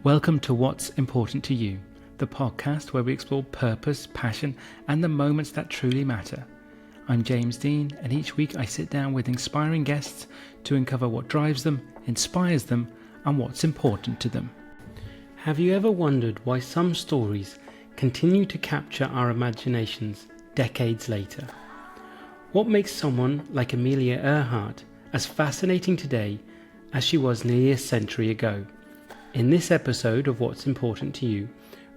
Welcome to What's Important to You, the podcast where we explore purpose, passion, and the moments that truly matter. I'm James Dean, and each week I sit down with inspiring guests to uncover what drives them, inspires them, and what's important to them. Have you ever wondered why some stories continue to capture our imaginations decades later? What makes someone like Amelia Earhart as fascinating today as she was nearly a century ago? In this episode of What's Important to You,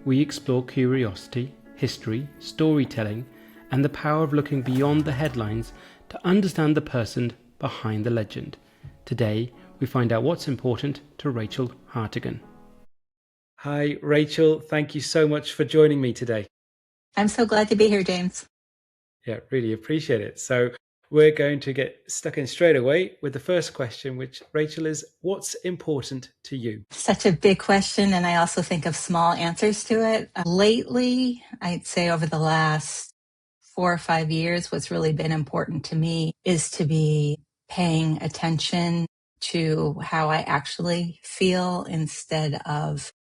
we explore curiosity, history, storytelling, and the power of looking beyond the headlines to understand the person behind the legend. Today, we find out what's important to Rachel Hartigan. Hi, Rachel. Thank you so much for joining me today. I'm so glad to be here, James. Yeah, really appreciate it. So we're going to get stuck in straight away with the first question, which, Rachel, is what's important to you? Such a big question, and I also think of small answers to it. Lately, I'd say over the last 4 or 5 years, what's really been important to me is to be paying attention to how I actually feel instead of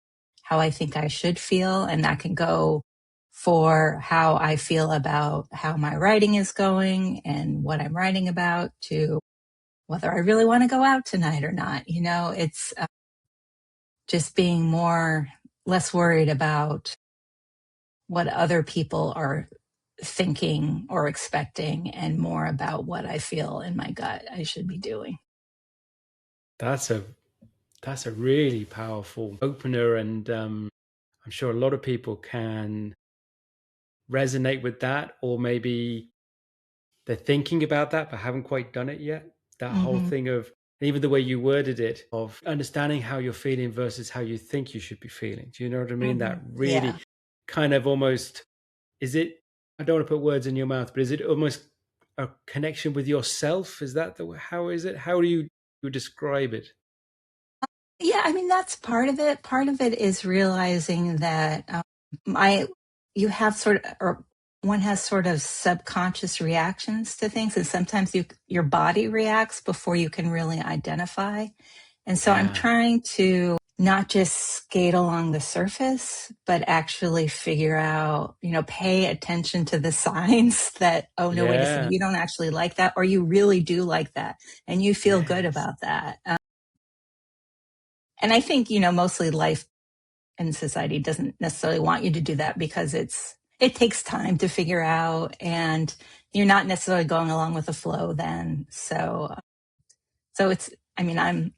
how I think I should feel. And that can go for how I feel about how my writing is going and what I'm writing about, to whether I really want to go out tonight or not. You know, it's just being less worried about what other people are thinking or expecting and more about what I feel in my gut I should be doing. That's a really powerful opener, and I'm sure a lot of people can resonate with that, or maybe they're thinking about that but haven't quite done it yet. That whole thing of, even the way you worded it, of understanding how you're feeling versus how you think you should be feeling. Do you know what I mean? That really kind of almost, is it, I don't want to put words in your mouth, but is it almost a connection with yourself? Is that how is it? How do you describe it? Yeah, I mean, that's part of it. Part of it is realizing that you have one has sort of subconscious reactions to things, and sometimes your body reacts before you can really identify. And so I'm trying to not just skate along the surface, but actually figure out, pay attention to the signs that, oh no, wait a second, you don't actually like that, or you really do like that, and you feel good about that. And I think, mostly life and society doesn't necessarily want you to do that because it takes time to figure out, and you're not necessarily going along with the flow then. So it's, I mean, I'm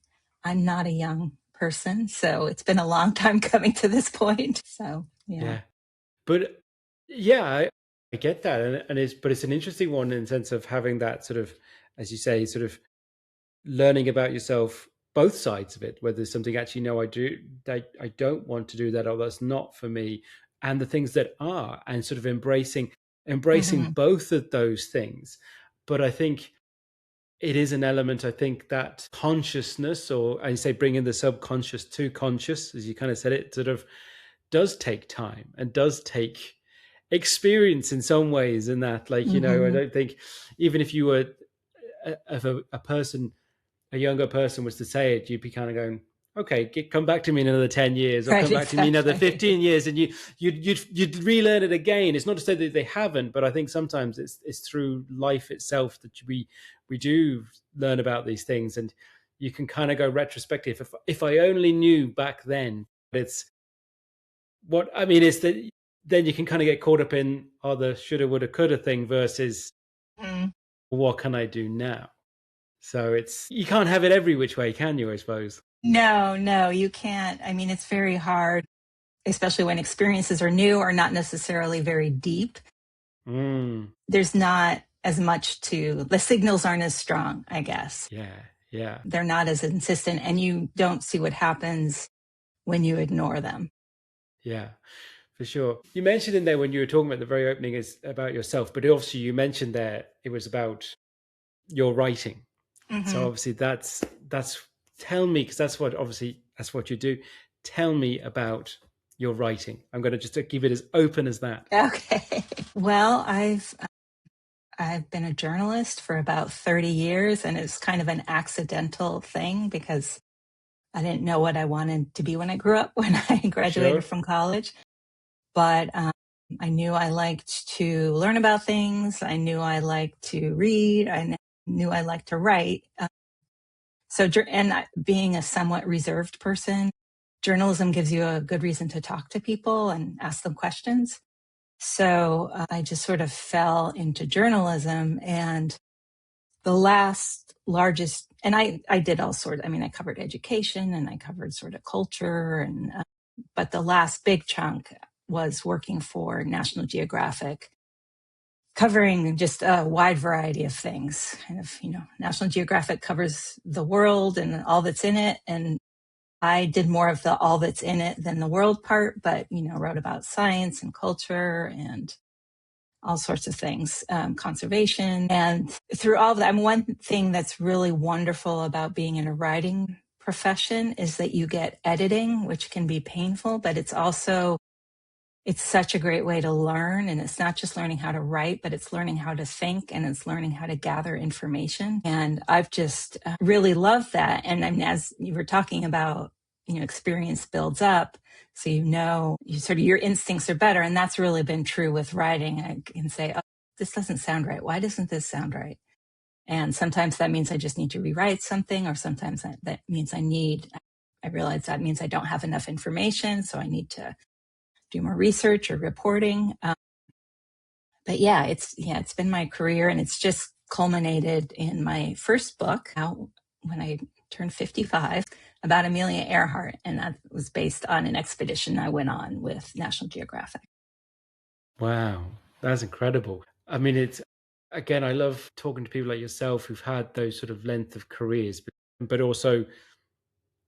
not a young person, so it's been a long time coming to this point. So, yeah. But I get that. And it's an interesting one in the sense of having that sort of, as you say, sort of learning about yourself, both sides of it, whether there's something actually, no, I don't want to do that, or that's not for me, and the things that are, and sort of embracing both of those things. But I think it is an element, I think, that consciousness, or I say bringing the subconscious to conscious, as you kind of said, it sort of does take time and does take experience in some ways, in that, like, I don't think, even if you were if a younger person was to say it, you'd be kind of going, okay, come back to me in another 10 years, or come back to me in another 15 years, and you'd relearn it again. It's not to say that they haven't, but I think sometimes it's through life itself that we do learn about these things, and you can kind of go retrospective. If I only knew back then. It's what I mean is that then you can kind of get caught up in the shoulda, woulda, coulda thing versus what can I do now? So you can't have it every which way, can you, I suppose? No, you can't. I mean, it's very hard, especially when experiences are new or not necessarily very deep. There's not as much the signals aren't as strong, I guess. Yeah. They're not as insistent, and you don't see what happens when you ignore them. Yeah. For sure. You mentioned in there when you were talking about the very opening is about yourself, but also you mentioned there it was about your writing. So obviously that's tell me, because that's what you do. Tell me about your writing. I'm going to just give it as open as that. Okay. Well, I've been a journalist for about 30 years, and it's kind of an accidental thing because I didn't know what I wanted to be when I grew up, when I graduated Sure. from college, but I knew I liked to learn about things. I knew I liked to read. Knew I liked to write. Being a somewhat reserved person, journalism gives you a good reason to talk to people and ask them questions. So I just sort of fell into journalism, and the last largest, and I did all sorts, I mean, I covered education and I covered sort of culture, but the last big chunk was working for National Geographic, covering just a wide variety of things. Kind of, National Geographic covers the world and all that's in it. And I did more of the all that's in it than the world part, but, wrote about science and culture and all sorts of things, conservation. And through all of that, one thing that's really wonderful about being in a writing profession is that you get editing, which can be painful, but it's such a great way to learn. And it's not just learning how to write, but it's learning how to think, and it's learning how to gather information. And I've just really loved that. And I mean, as you were talking about, experience builds up. So, your instincts are better. And that's really been true with writing. I can say, oh, this doesn't sound right. Why doesn't this sound right? And sometimes that means I just need to rewrite something, or sometimes that means I realize that means I don't have enough information. So I need to do more research or reporting. But it's been my career, and it's just culminated in my first book out when I turned 55, about Amelia Earhart. And that was based on an expedition I went on with National Geographic. Wow, that's incredible. I mean, again, I love talking to people like yourself who've had those sort of length of careers, but also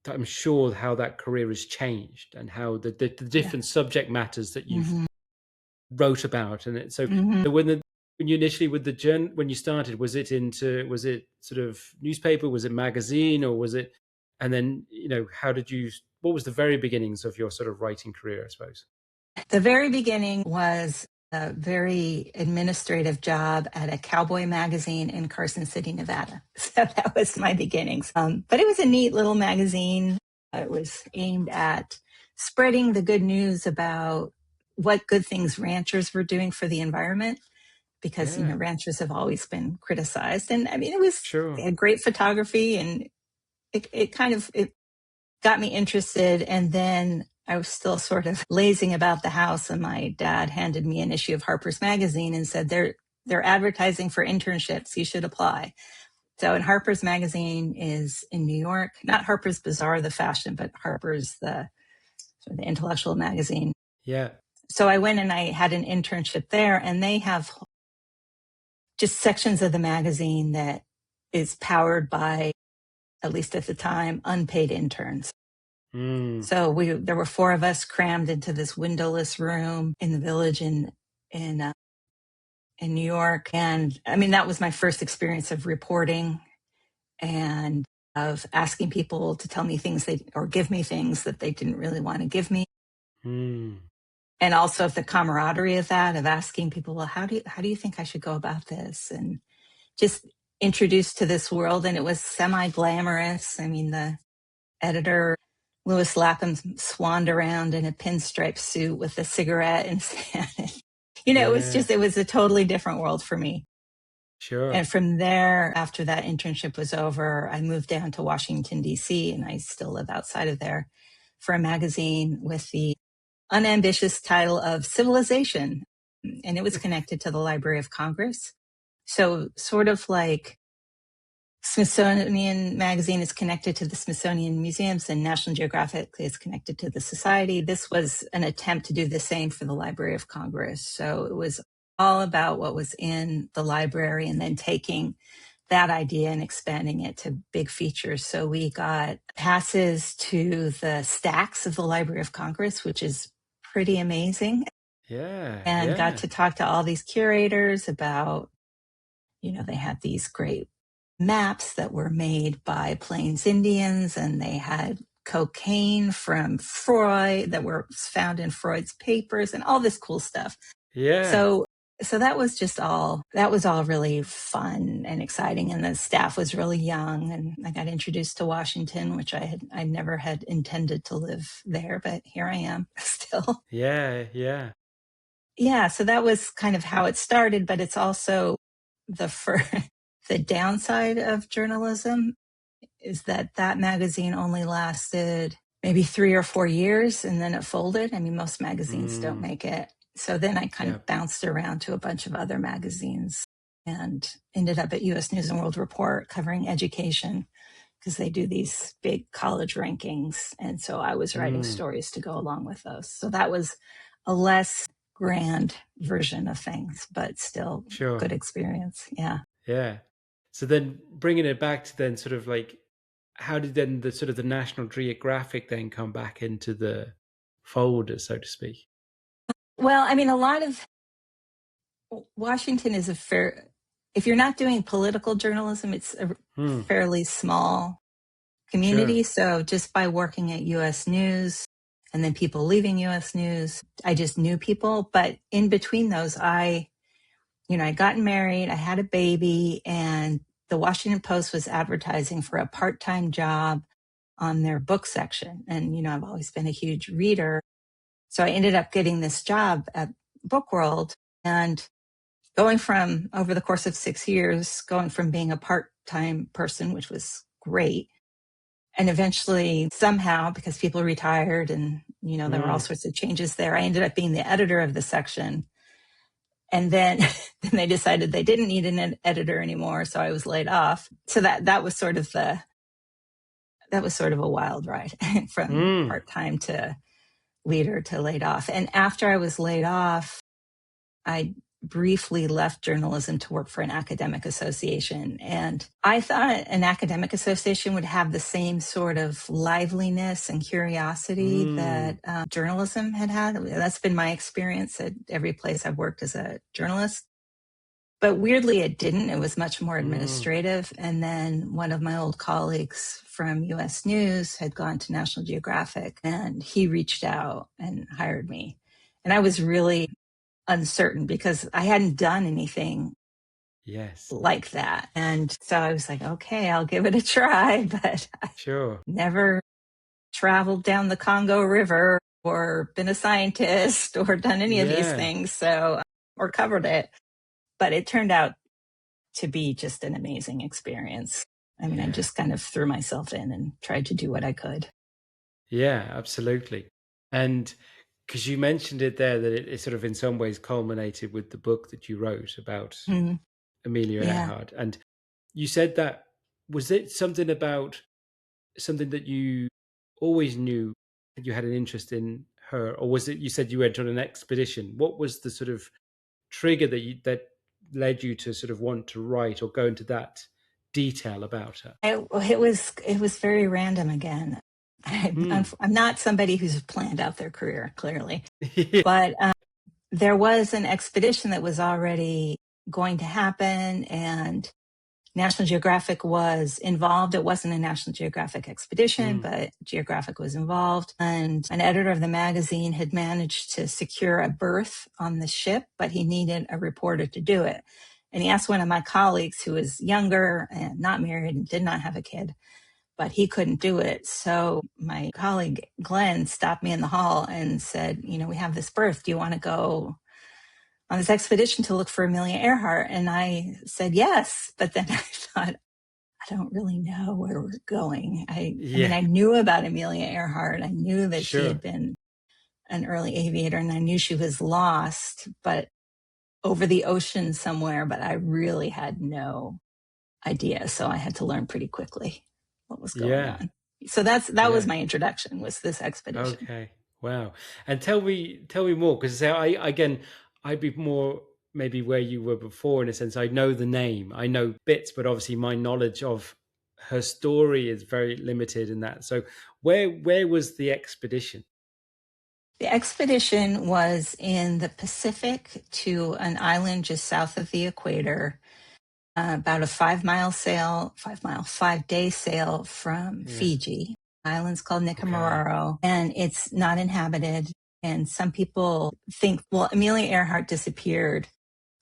I'm sure how that career has changed and how the Yeah. different subject matters that you've Mm-hmm. wrote about. And Mm-hmm. when you initially with the journey, when you started, was it sort of newspaper, was it magazine, or was it, and then, what was the very beginnings of your sort of writing career, I suppose? The very beginning was a very administrative job at a cowboy magazine in Carson City, Nevada. So that was my beginnings. But it was a neat little magazine. It was aimed at spreading the good news about what good things ranchers were doing for the environment, because, Yeah, ranchers have always been criticized. And I mean, they sure. had great photography, and it got me interested. And then I was still sort of lazing about the house, and my dad handed me an issue of Harper's Magazine and said, they're advertising for internships. You should apply. So, and Harper's Magazine is in New York, not Harper's Bazaar, the fashion, but Harper's, the intellectual magazine. Yeah. So I went and I had an internship there, and they have just sections of the magazine that is powered by, at least at the time, unpaid interns. Mm, So there were four of us crammed into this windowless room in the village in uh, in New York. And I mean, that was my first experience of reporting, and of asking people to tell me things or give me things that they didn't really want to give me. mm, And also of the camaraderie of that, of asking people, well, how do you think I should go about this? And just introduced to this world. And it was semi glamorous. I mean, the editor, Louis Lapham, swanned around in a pinstripe suit with a cigarette and yeah, it was a totally different world for me. sure. And from there, after that internship was over, I moved down to Washington, D.C., and I still live outside of there, for a magazine with the unambitious title of Civilization. And it was connected to the Library of Congress. So, sort of like Smithsonian Magazine is connected to the Smithsonian Museums, and National Geographic is connected to the Society. This was an attempt to do the same for the Library of Congress. So it was all about what was in the library, and then taking that idea and expanding it to big features. So we got passes to the stacks of the Library of Congress, which is pretty amazing, Yeah, and got yeah, to talk to all these curators about, they had these great maps that were made by Plains Indians, and they had cocaine from Freud that were found in Freud's papers, and all this cool stuff. yeah. So So that was all really fun and exciting. And the staff was really young. And I got introduced to Washington, which I never had intended to live there, but here I am still. Yeah, yeah. Yeah. So that was kind of how it started, but it's also the downside of journalism is that that magazine only lasted maybe 3 or 4 years and then it folded. I mean, most magazines don't Mm, make it. So then I kind yeah. of bounced around to a bunch of other magazines and ended up at US News and World Report covering education because they do these big college rankings. And so I was writing Mm, stories to go along with those. So that was a less grand version of things, but still sure. good experience. Yeah. Yeah. So then bringing it back to then sort of like, how did then the sort of the National Geographic then come back into the folder, so to speak? Well, I mean, a lot of Washington is a fair, if you're not doing political journalism, it's a Hmm. fairly small community. Sure. So just by working at US News and then people leaving US News, I just knew people. But in between those, I'd gotten married, I had a baby, and the Washington Post was advertising for a part time job on their book section. And, I've always been a huge reader. So I ended up getting this job at Bookworld. And going from over the course of 6 years, going from being a part time person, which was great, and eventually somehow, because people retired and, there were all Mm, sorts of changes there, I ended up being the editor of the section. And then, then they decided they didn't need an editor anymore. So I was laid off. So that was sort of a wild ride from mm. part time to leader to laid off. And after I was laid off, I briefly left journalism to work for an academic association. And I thought an academic association would have the same sort of liveliness and curiosity Mm, that journalism had had. That's been my experience at every place I've worked as a journalist. But weirdly, it didn't. It was much more mm. administrative. And then one of my old colleagues from US News had gone to National Geographic and he reached out and hired me. And I was really uncertain because I hadn't done anything Yes. like that. And so I was like, okay, I'll give it a try, but I Sure. never traveled down the Congo River or been a scientist or done any of these Yeah. things. So, or covered it. But it turned out to be just an amazing experience. I mean, I Yeah. just kind of threw myself in and tried to do what I could. Yeah, absolutely. And because you mentioned it there, that it sort of in some ways culminated with the book that you wrote about Mm, Amelia yeah. Earhart. And you said that, was it something about something that you always knew that you had an interest in her, or was it you said you went on an expedition? What was the sort of trigger that led you to sort of want to write or go into that detail about her? It was very random again. Hmm. I'm not somebody who's planned out their career, clearly, Yeah. but there was an expedition that was already going to happen, and National Geographic was involved. It wasn't a National Geographic expedition, Mm, but Geographic was involved. And an editor of the magazine had managed to secure a berth on the ship, but he needed a reporter to do it. And he asked one of my colleagues who was younger and not married and did not have a kid, but he couldn't do it. So my colleague Glenn stopped me in the hall and said, we have this berth. Do you want to go on this expedition to look for Amelia Earhart? And I said yes. But then I thought, I don't really know where we're going. I mean, yeah. I knew about Amelia Earhart. I knew that she had Sure. been an early aviator and I knew she was lost, but over the ocean somewhere, but I really had no idea. So I had to learn pretty quickly what was going Yeah. on. So that was Yeah. my introduction, was this expedition. Okay. Wow. And tell me more, because I again, I'd be more maybe where you were before, in a sense. I know the name, I know bits, but obviously my knowledge of her story is very limited in that. So where was the expedition? The expedition was in the Pacific to an island just south of the equator, about a 5-day sail from Yeah. Fiji. The island's called Okay. Nicomararo, and it's not inhabited. And some people think, well, Amelia Earhart disappeared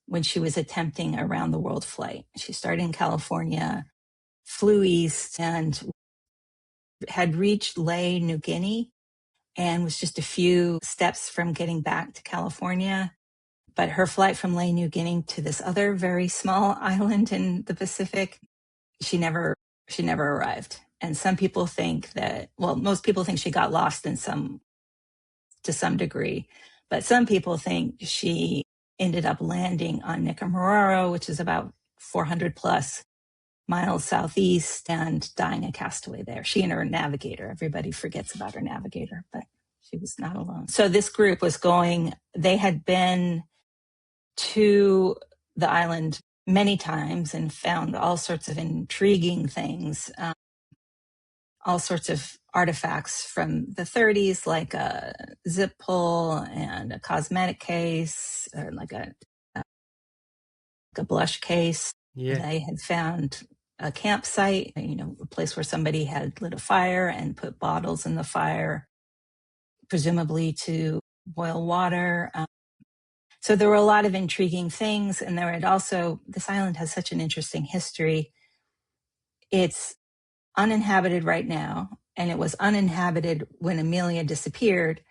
when she was attempting a round the world flight. She started in California, flew east, and had reached Lae, New Guinea, and was just a few steps from getting back to California. But her flight from Lae, New Guinea to this other very small island in the Pacific, she never she never arrived. And some people think that, well, most people think she got lost in some to some degree, but some people think she ended up landing on Nicaragua, which is about 400 plus miles southeast, and dying a castaway there. She and her navigator. Everybody forgets about her navigator, but she was not alone. So this group was going, they had been to the island many times and found all sorts of intriguing things, all sorts of artifacts from the 30s, like a zip pull and a cosmetic case, or like a blush case. Yeah. They had found a campsite, a place where somebody had lit a fire and put bottles in the fire, presumably to boil water. So there were a lot of intriguing things. And there had also, this island has such an interesting history. It's uninhabited right now, and it was uninhabited when Amelia disappeared.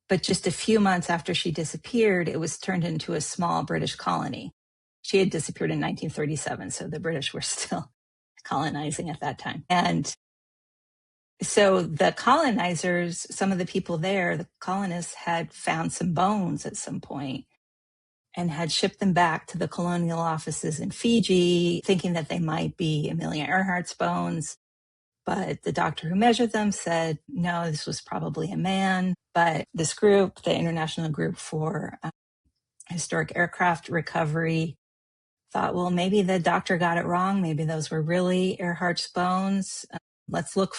But just a few months after she disappeared, it was turned into a small British colony. She had disappeared in 1937, so the British were still colonizing at that time. And so the colonizers, some of the people there, the colonists, had found some bones at some point and had shipped them back to the colonial offices in Fiji, thinking that they might be Amelia Earhart's bones. But the doctor who measured them said, no, this was probably a man. But this group, the International Group for Historic Aircraft Recovery, thought, well, maybe the doctor got it wrong. Maybe those were really Earhart's bones. Let's look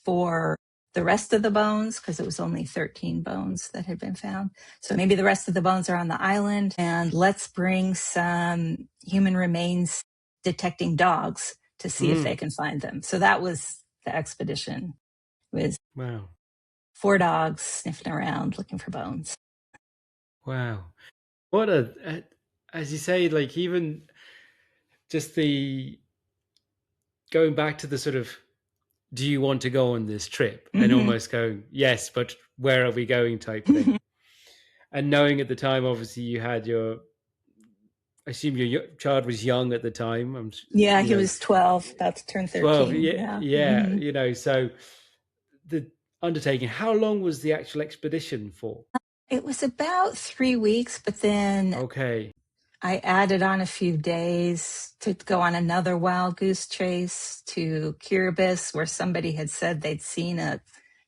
for the rest of the bones, because it was only 13 bones that had been found. So maybe the rest of the bones are on the island, and let's bring some human remains detecting dogs to see if they can find them. So that was the expedition. It was Wow. 4 dogs sniffing around looking for bones. Wow. What as you say, like, even just the going back to the sort of, do you want to go on this trip? And Mm-hmm. almost going, yes, but where are we going type thing. And knowing at the time, obviously, you had I assume your child was young at the time. Yeah, You he know, was 12, about to turn 12. 13. Yeah. Yeah. Yeah. Mm-hmm. So the undertaking, how long was the actual expedition for? It was about 3 weeks, but then Okay. I added on a few days to go on another wild goose chase to Kiribati, where somebody had said they'd seen a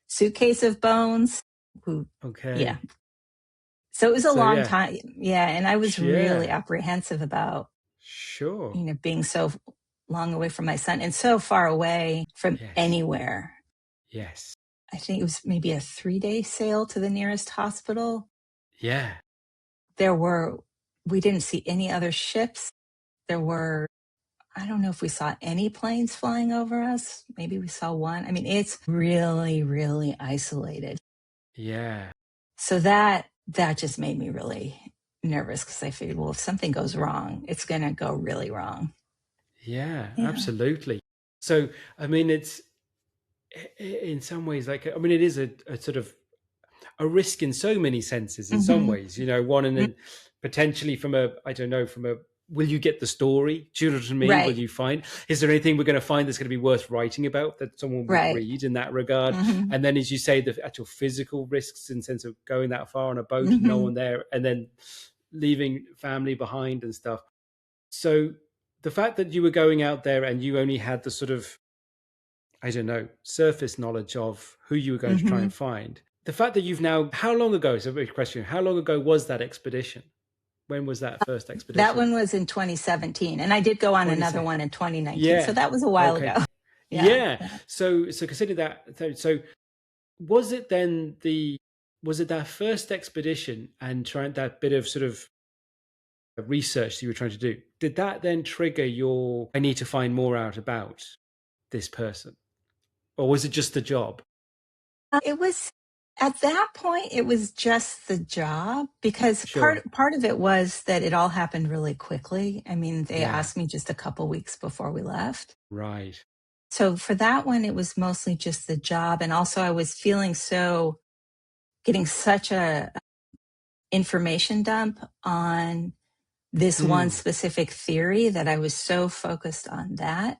suitcase of bones. Who, yeah. Okay. So it was a So long yeah. time. Yeah. And I was really Yeah. apprehensive about, Sure. being so long away from my son and so far away from Yes. anywhere. Yes. I think it was maybe a 3-day sail to the nearest hospital. Yeah. We didn't see any other ships. I don't know if we saw any planes flying over us. Maybe we saw one. I mean, it's really, really isolated. Yeah. So that just made me really nervous, because I figured, well, if something goes wrong, it's going to go really wrong. Yeah, Yeah. absolutely. So, I mean, it's in some ways like, I mean, it is a sort of a risk in so many senses, in some Hmm. ways, one, and then potentially from I don't know, will you get the story? Do you know what I mean? Will Right. you is there anything we're going to find that's going to be worth writing about that someone would Right. read in that regard? Hmm. And then, as you say, the actual physical risks in sense of going that far on a boat, no Hmm. one there, and then leaving family behind and stuff. So the fact that you were going out there and you only had the sort of, I don't know, surface knowledge of who you were going to try Hmm. and find. The fact that you've now, how long ago, is a big question, how long ago was that expedition? When was that first That expedition? one was in 2017, and I did go on another 27. one in 2019. So Yeah. that was a while Okay. ago. Yeah. Yeah. Yeah. So consider that. So was it then was it that first expedition and trying that bit of sort of research that you were trying to do? Did that then trigger I need to find more out about this person? Or was it just the job? It was. At that point, it was just the job because Sure. part of it was that it all happened really quickly. I mean, they Yeah. asked me just a couple weeks before we left. Right. So for that one, it was mostly just the job. And also I was feeling so getting such a information dump on this one Mm. specific theory that I was so focused on that.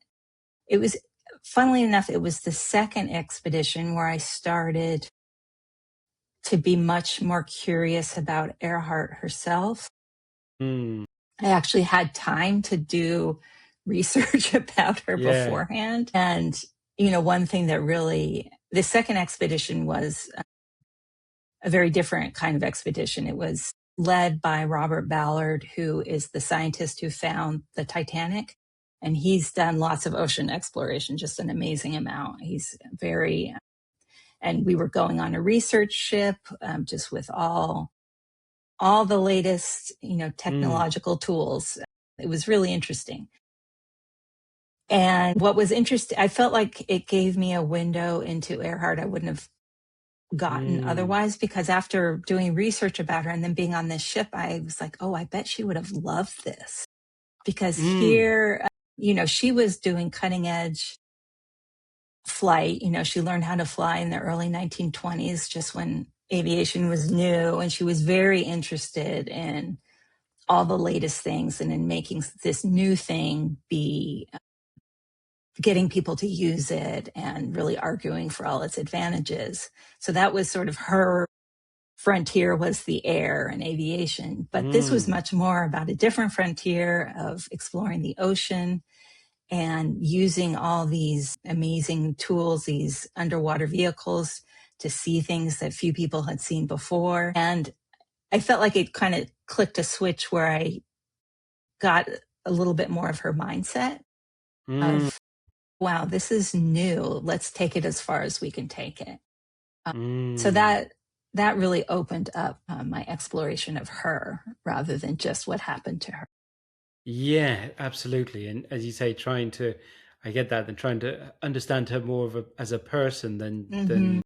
It was, funnily enough, it was the second expedition where I started to be much more curious about Earhart herself. Mm. I actually had time to do research about her Yeah. beforehand. And, one thing that really, the second expedition was a very different kind of expedition. It was led by Robert Ballard, who is the scientist who found the Titanic. And he's done lots of ocean exploration, just an amazing amount. He's very, and we were going on a research ship, just with all the latest, Mm. technological tools. It was really interesting. And what was interesting, I felt like it gave me a window into Earhart I wouldn't have gotten Mm. otherwise, because after doing research about her and then being on this ship, I was like, oh, I bet she would have loved this. Because Mm. here, she was doing cutting edge flight. She learned how to fly in the early 1920s, just when aviation was new. And she was very interested in all the latest things and in making this new thing be getting people to use it and really arguing for all its advantages. So that was sort of her frontier, was the air and aviation. But this was Mm. much more about a different frontier of exploring the ocean and using all these amazing tools, these underwater vehicles, to see things that few people had seen before. And I felt like it kind of clicked a switch where I got a little bit more of her mindset Mm. of, wow, this is new. Let's take it as far as we can take it. Um, so Mm. that really opened up my exploration of her rather than just what happened to her. Yeah, absolutely. And as you say, trying to, I get that, and trying to understand her more of a, as a person Hmm.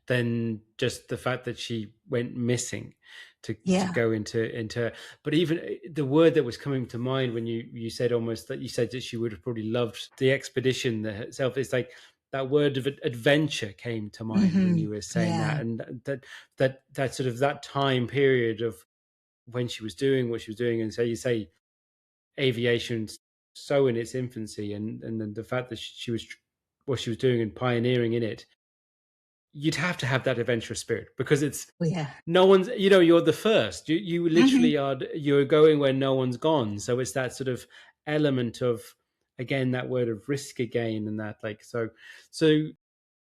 than just the fact that she went missing, to Yeah. go into. But even the word that was coming to mind when you said, almost that you said that she would have probably loved the expedition itself. It's like that word of adventure came to mind when Hmm. you were saying that, Yeah. and that sort of that time period of when she was doing what she was doing, and so you say aviation's so in its infancy, and then the fact that she was what she was doing and pioneering in it, you'd have that adventurous spirit, because it's Oh, yeah. no one's, you're the first, you Hmm. literally are, you're going where no one's gone, so it's that sort of element of, again, that word of risk again, and that, like, so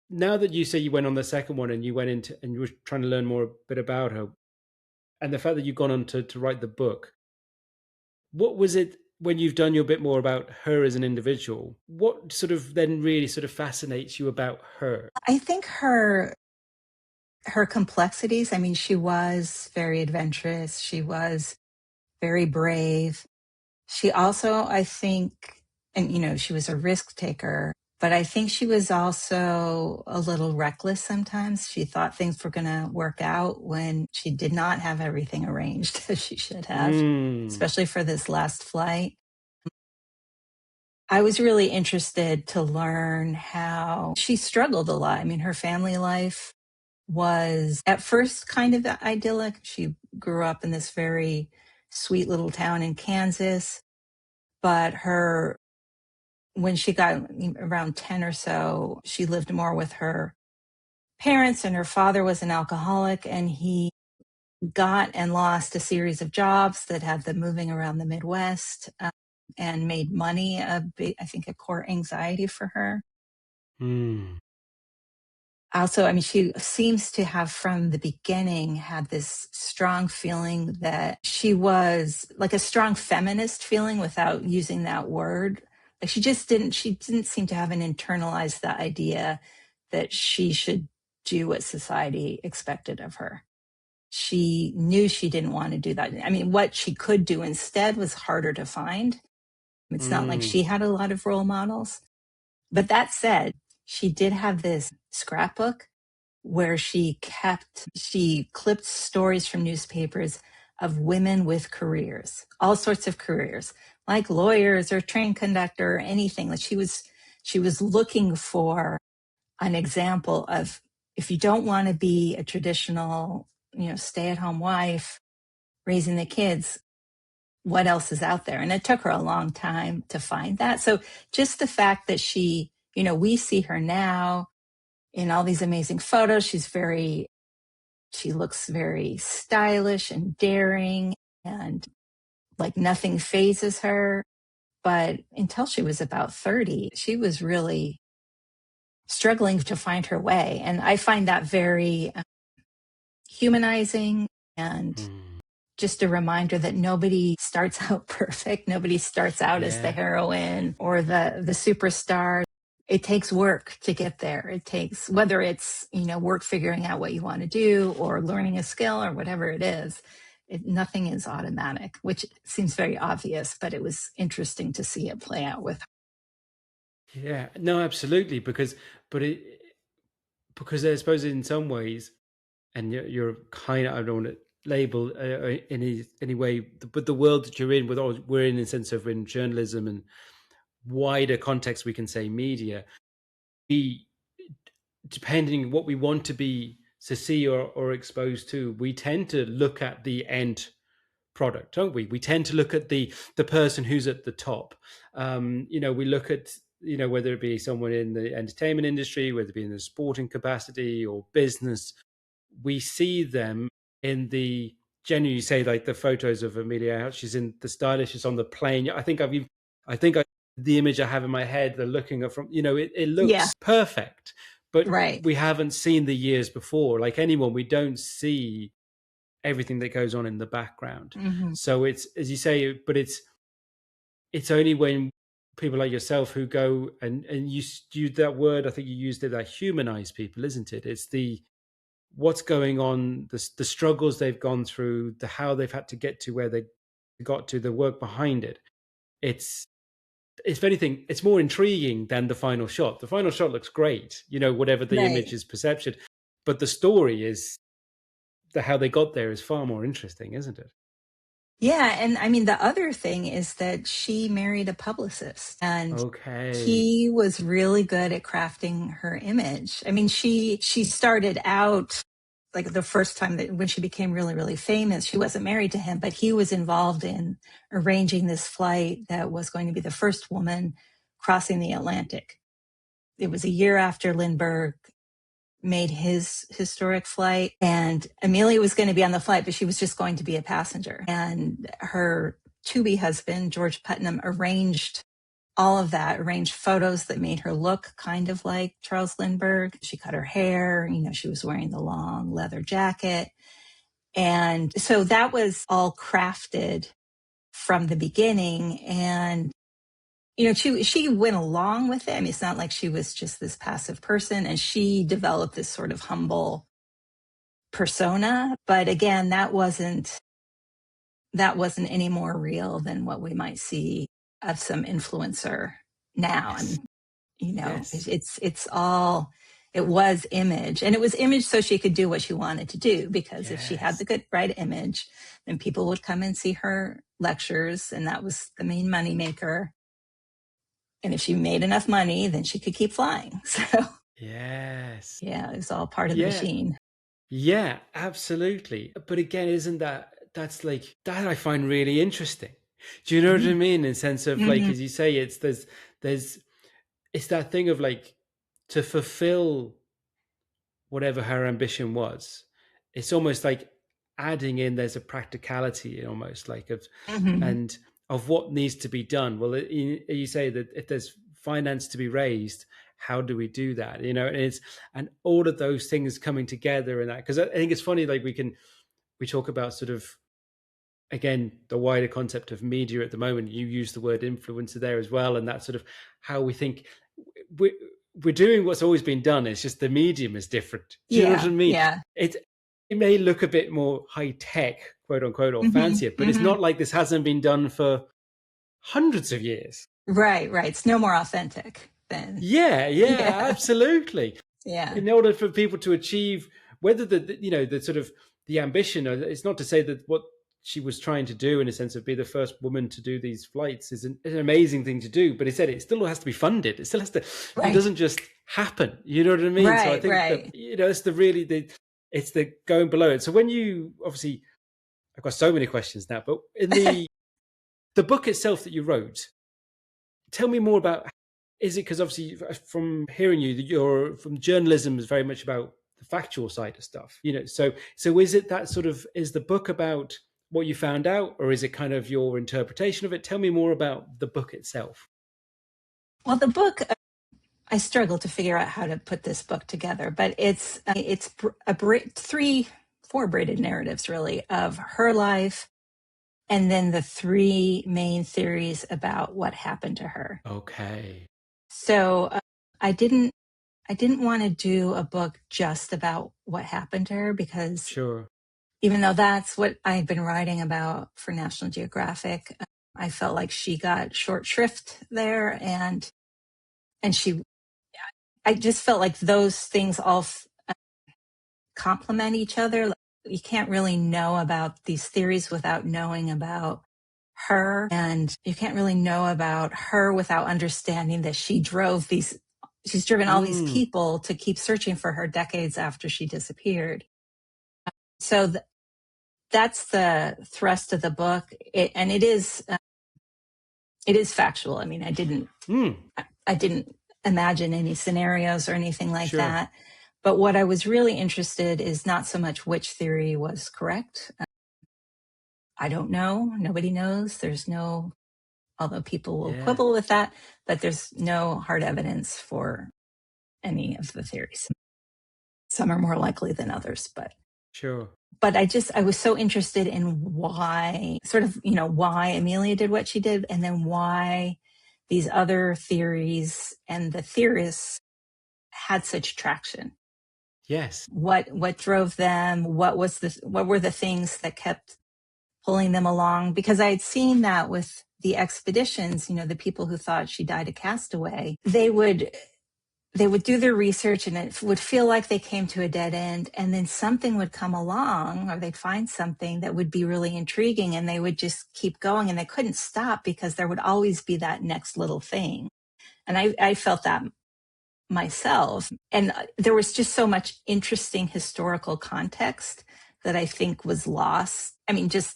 now that you say you went on the second one and you went into and you were trying to learn more a bit about her, and the fact that you've gone on to write the book, what was it, when you've done your bit more about her as an individual, what sort of then really sort of fascinates you about her? I think her complexities. I mean, she was very adventurous. She was very brave. She also, I think, and she was a risk taker, but I think she was also a little reckless sometimes. She thought things were going to work out when she did not have everything arranged as she should have, Mm. especially for this last flight. I was really interested to learn how she struggled a lot. I mean, her family life was at first kind of idyllic. She grew up in this very sweet little town in Kansas, but when she got around 10 or so, she lived more with her parents, and her father was an alcoholic, and he got and lost a series of jobs that had them moving around the Midwest, and made money I think, a core anxiety for her. Mm. Also, I mean, she seems to have from the beginning had this strong feeling that she was like a strong feminist feeling without using that word. Like she didn't seem to have an internalized the idea that she should do what society expected of her. She knew she didn't want to do that. I mean, what she could do instead was harder to find. It's not like Mm. she had a lot of role models. But that said, she did have this scrapbook where she clipped stories from newspapers of women with careers, all sorts of careers, like lawyers or train conductor or anything. Like she was looking for an example of, if you don't want to be a traditional, stay-at-home wife raising the kids, what else is out there? And it took her a long time to find that. So just the fact that we see her now in all these amazing photos. She looks very stylish and daring, and like nothing phases her. But until she was about 30, she was really struggling to find her way. And I find that very humanizing, and Mm. just a reminder that nobody starts out perfect. Nobody starts out as the Yeah. heroine or the superstar. It takes work to get there. It takes, whether it's, work figuring out what you want to do or learning a skill or whatever it is. Nothing is automatic, which seems very obvious, but it was interesting to see it play out with her. Yeah. No, absolutely. Because I suppose in some ways, and you're kind of, I don't want to label any way, but the world that you're in, we're in a sense of, in journalism and wider context, we can say media, we, depending what we want to see or exposed to, we tend to look at the end product, don't we? We tend to look at the person who's at the top. We look at, whether it be someone in the entertainment industry, whether it be in the sporting capacity or business, we see them in the, generally say, like the photos of Amelia Earhart. She's in the stylish, she's on the plane. I think the image I have in my head, they're looking at from, it Yeah, looks perfect, but right. we haven't seen the years before. Like anyone, we don't see everything that goes on in the background. Hmm. So it's, as you say, but it's only when people like yourself who go and you that word, I think you used it, that humanize people, isn't it? It's the what's going on, the struggles they've gone through, the how they've had to get to where they got to, the work behind it. It's if anything, it's more intriguing than the final shot. The final shot looks great, whatever the image Right. is perception, but the story is the how they got there is far more interesting, isn't it? Yeah. And I mean, the other thing is that she married a publicist, and Okay. he was really good at crafting her image. I mean, she started out, like the first time that when she became really, really famous, she wasn't married to him, but he was involved in arranging this flight that was going to be the first woman crossing the Atlantic. It was a year after Lindbergh made his historic flight, and Amelia was going to be on the flight, but she was just going to be a passenger. And her to-be husband, George Putnam, arranged all of that, arranged photos that made her look kind of like Charles Lindbergh. She cut her hair, she was wearing the long leather jacket. And so that was all crafted from the beginning. And she went along with it. I mean, it's not like she was just this passive person, and she developed this sort of humble persona. But again, that wasn't any more real than what we might see of some influencer now. Yes. And Yes. it's all, it was image, and it was image so she could do what she wanted to do, because if she had Yes. the good right image, then people would come and see her lectures, and that was the main money maker. And if she made enough money, then she could keep flying. So Yes. yeah, it was all part of the Yeah. machine. Yeah, absolutely. But again, isn't that's like that I find really interesting. Do you know what I mean? In sense of, like, Mm-hmm. as you say, there's it's that thing of, like, to fulfill whatever her ambition was. It's almost like adding in, there's a practicality almost like of, Mm-hmm. and of what needs to be done. Well, you say that if there's finance to be raised, how do we do that? And all of those things coming together, and that, because I think it's funny, like we talk about sort of, again, the wider concept of media at the moment. You use the word influencer there as well, and that sort of how we think we we're doing what's always been done. It's just the medium is different. Do you know what Yeah. I mean? Yeah. It may look a bit more high tech, quote unquote, or Mm-hmm. fancier, but it's Mm-hmm. not like this hasn't been done for hundreds of years. Right. Right. It's no more authentic than, Yeah, yeah. yeah, absolutely. Yeah. in order for people to achieve, whether the sort of the ambition, it's not to say that what she was trying to do in a sense of be the first woman to do these flights is an amazing thing to do, but he said it still has to be funded. It still has to, it Right. doesn't just happen. You know what I mean? So I Right. think that, Right. it's it's the going below it. So when you obviously, I've got so many questions now, but in the book itself that you wrote, tell me more about, is it because obviously from hearing you that you're from journalism is very much about the factual side of stuff, so is it that sort of, is the book about what you found out, or is it kind of your interpretation of it? Tell me more about the book itself. Well, the book, I struggled to figure out how to put this book together, but it's four braided narratives really of her life, and then the three main theories about what happened to her. Okay. So I didn't I didn't want to do a book just about what happened to her, because Sure. even though that's what I've been writing about for National Geographic, I felt like she got short shrift there, and she I just felt like those things all complement each other. Like, you can't really know about these theories without knowing about her, and you can't really know about her without understanding that she's driven all these Mm. people to keep searching for her decades after she disappeared. So that's the thrust of the book. And it is factual. I mean, Mm. I didn't imagine any scenarios or anything like Sure. that. But what I was really interested is not so much which theory was correct. I don't know. Nobody knows. Although people will Yeah. quibble with that, but there's no hard evidence for any of the theories. Some are more likely than others, Sure. I was so interested in why, sort of, why Amelia did what she did, and then why these other theories and the theorists had such traction. Yes. What drove them? What were the things that kept pulling them along? Because I had seen that with the expeditions, the people who thought she died a castaway, they would do their research, and it would feel like they came to a dead end, and then something would come along, or they'd find something that would be really intriguing, and they would just keep going, and they couldn't stop because there would always be that next little thing. And I felt that myself. And there was just so much interesting historical context that I think was lost. I mean, just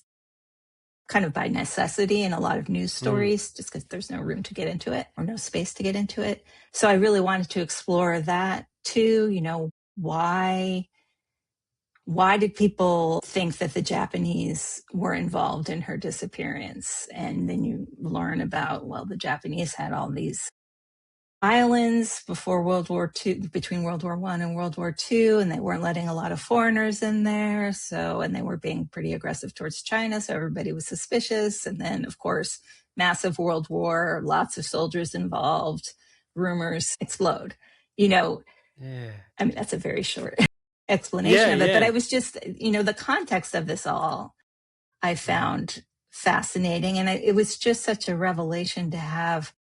kind of by necessity in a lot of news Mm. stories, just because there's no room to get into it or no space to get into it. So I really wanted to explore that too. Why did people think that the Japanese were involved in her disappearance? And then you learn about, well, the Japanese had all these islands before World War II, between World War I and World War II, and they weren't letting a lot of foreigners in there. So, and they were being pretty aggressive towards China. So everybody was suspicious. And then, of course, massive world war, lots of soldiers involved, rumors explode. You know, Yeah. I mean, that's a very short explanation Yeah. of it, but I Yeah. was just, the context of this all I Yeah. found fascinating. And it was just such a revelation to have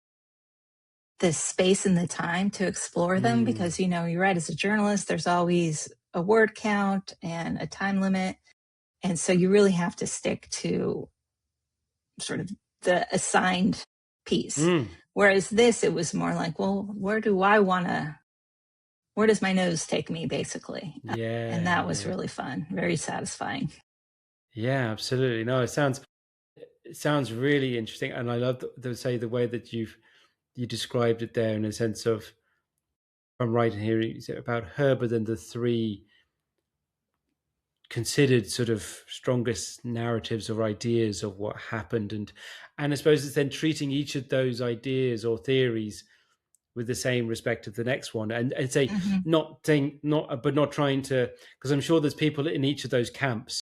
the space and the time to explore them, Mm. because you're right, as a journalist there's always a word count and a time limit, and so you really have to stick to sort of the assigned piece. Mm. Whereas this, it was more like, well, where does my nose take me, basically. And Yeah. that was Yeah. really fun, very satisfying. Yeah, absolutely. No, it sounds really interesting, and I love the way that you described it there in a sense of, if I'm right in hearing about her, but then the three considered sort of strongest narratives or ideas of what happened, and I suppose it's then treating each of those ideas or theories with the same respect of the next one, and say, Hmm. not trying to, because I'm sure there's people in each of those camps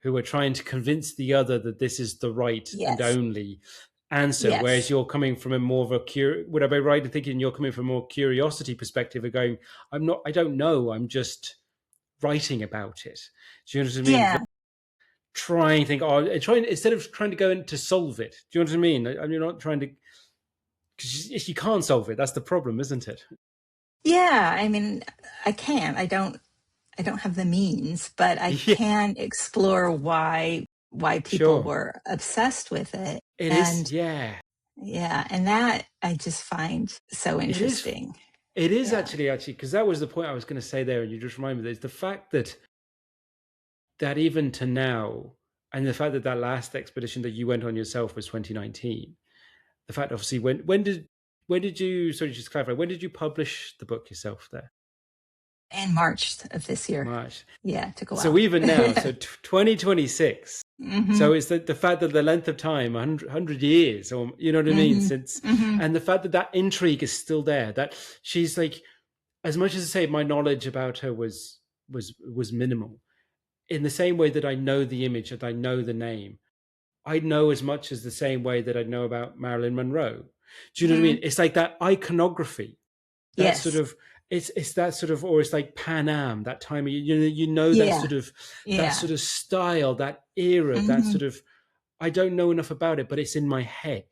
who are trying to convince the other that this is the right and Yes. only answer, whereas Yes. you're coming from a more of a would I be right in thinking you're coming from a more curiosity perspective of going, I don't know, I'm just writing about it. Do you know what I mean? Yeah. Trying think, trying, instead of trying to go in to solve it. Do you know what I mean? You're not trying to, because if you can't solve it, that's the problem, isn't it? Yeah, I mean, I can. I don't have the means, but I Yeah, can explore why people sure. were obsessed with it. It is, And yeah. yeah, and that I just find so It is interesting. it is Yeah. actually because that was the point I was going to say there, and you just reminded me. There's the fact that even to now, and the fact that that last expedition that you went on yourself was 2019. The fact, obviously, when did you? Sorry, just clarify. When did you publish the book yourself? There, In March of this year. March. Yeah, it took a So while. even now, so 2026. Mhm. So it's the fact that the length of time, 100 years, or you know what I mean, Mhm. since, Mhm. and the fact that that intrigue is still there. That she's like, as much as I say, my knowledge about her was minimal. In the same way that I know the image, that I know the name, I know as much as the same way that I know about Marilyn Monroe. Do you know what I mean? Mhm. It's like that iconography, that sort Yes. of, it's that sort of, or it's like Pan Am, that time of, you know Yeah. that Yeah. sort of style, that era, that Mhm. sort of, I don't know enough about it, but it's in my head.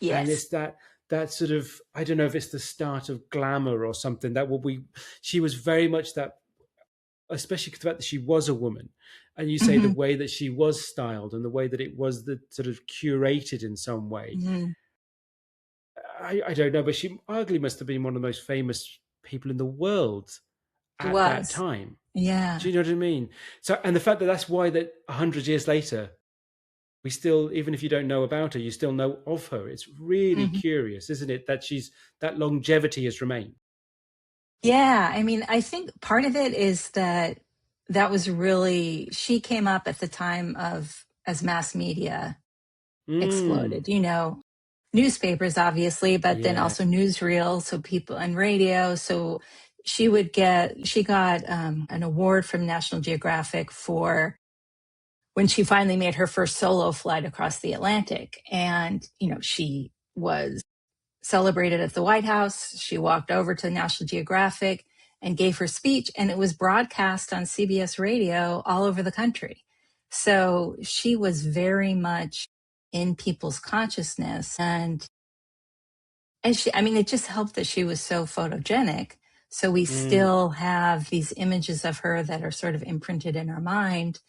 And Yes. it's that sort of, I don't know if it's the start of glamour or something, that will be, she was very much that, especially the fact that she was a woman, and you say the Mhm. way that she was styled and the way that it was the sort of curated in some way. Mhm. I don't know, but she arguably must have been one of the most famous people in the world It at that was. time. Do Yeah. you know what I mean? So, and the fact that that's why that 100 years later, we still, even if you don't know about her, you still know of her. It's really Mhm. curious, isn't it? That she's, that longevity has remained. Yeah, I mean, I think part of it is that that was really she came up at the time of as mass media Mm, exploded, newspapers obviously, but then yeah, also newsreels, so people and radio. So she got an award from National Geographic for when she finally made her first solo flight across the Atlantic. And, she was celebrated at the White House. She walked over to National Geographic and gave her speech, and it was broadcast on CBS radio all over the country. So she was very much in people's consciousness. And she, I mean, it just helped that she was so photogenic. So we mm, still have these images of her that are sort of imprinted in our mind.